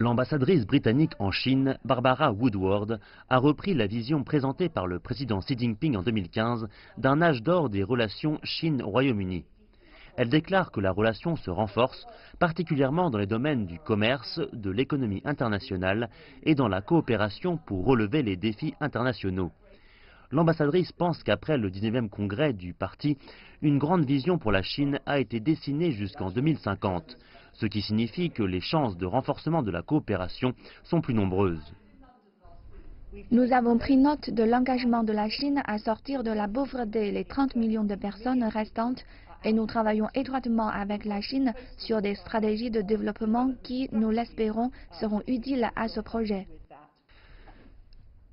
L'ambassadrice britannique en Chine, Barbara Woodward, a repris la vision présentée par le président Xi Jinping en 2015 d'un âge d'or des relations Chine-Royaume-Uni. Elle déclare que la relation se renforce, particulièrement dans les domaines du commerce, de l'économie internationale et dans la coopération pour relever les défis internationaux. L'ambassadrice pense qu'après le 19e congrès du parti, une grande vision pour la Chine a été dessinée jusqu'en 2050, ce qui signifie que les chances de renforcement de la coopération sont plus nombreuses. Nous avons pris note de l'engagement de la Chine à sortir de la pauvreté les 30 millions de personnes restantes et nous travaillons étroitement avec la Chine sur des stratégies de développement qui, nous l'espérons, seront utiles à ce projet.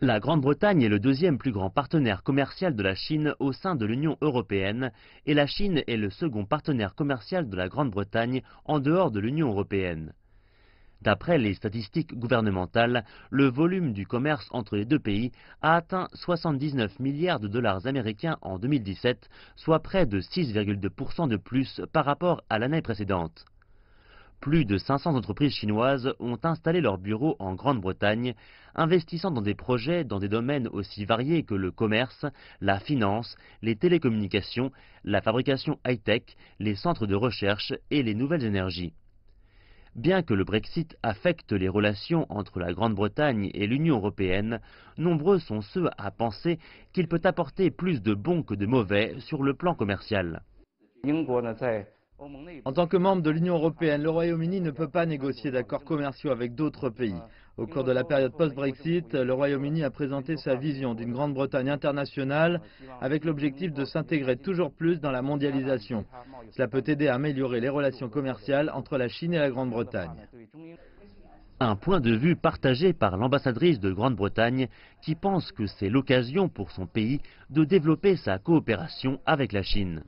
La Grande-Bretagne est le deuxième plus grand partenaire commercial de la Chine au sein de l'Union européenne et la Chine est le second partenaire commercial de la Grande-Bretagne en dehors de l'Union européenne. D'après les statistiques gouvernementales, le volume du commerce entre les deux pays a atteint 79 milliards de dollars américains en 2017, soit près de 6,2% de plus par rapport à l'année précédente. Plus de 500 entreprises chinoises ont installé leurs bureaux en Grande-Bretagne, investissant dans des projets dans des domaines aussi variés que le commerce, la finance, les télécommunications, la fabrication high-tech, les centres de recherche et les nouvelles énergies. Bien que le Brexit affecte les relations entre la Grande-Bretagne et l'Union européenne, nombreux sont ceux à penser qu'il peut apporter plus de bons que de mauvais sur le plan commercial. En tant que membre de l'Union européenne, le Royaume-Uni ne peut pas négocier d'accords commerciaux avec d'autres pays. Au cours de la période post-Brexit, le Royaume-Uni a présenté sa vision d'une Grande-Bretagne internationale avec l'objectif de s'intégrer toujours plus dans la mondialisation. Cela peut aider à améliorer les relations commerciales entre la Chine et la Grande-Bretagne. Un point de vue partagé par l'ambassadrice de Grande-Bretagne qui pense que c'est l'occasion pour son pays de développer sa coopération avec la Chine.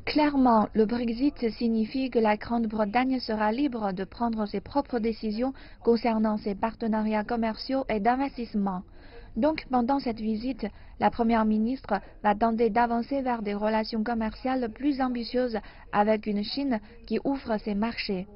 Clairement, le Brexit signifie que la Grande-Bretagne sera libre de prendre ses propres décisions concernant ses partenariats commerciaux et d'investissement. Donc, pendant cette visite, la Première ministre va tenter d'avancer vers des relations commerciales plus ambitieuses avec une Chine qui ouvre ses marchés.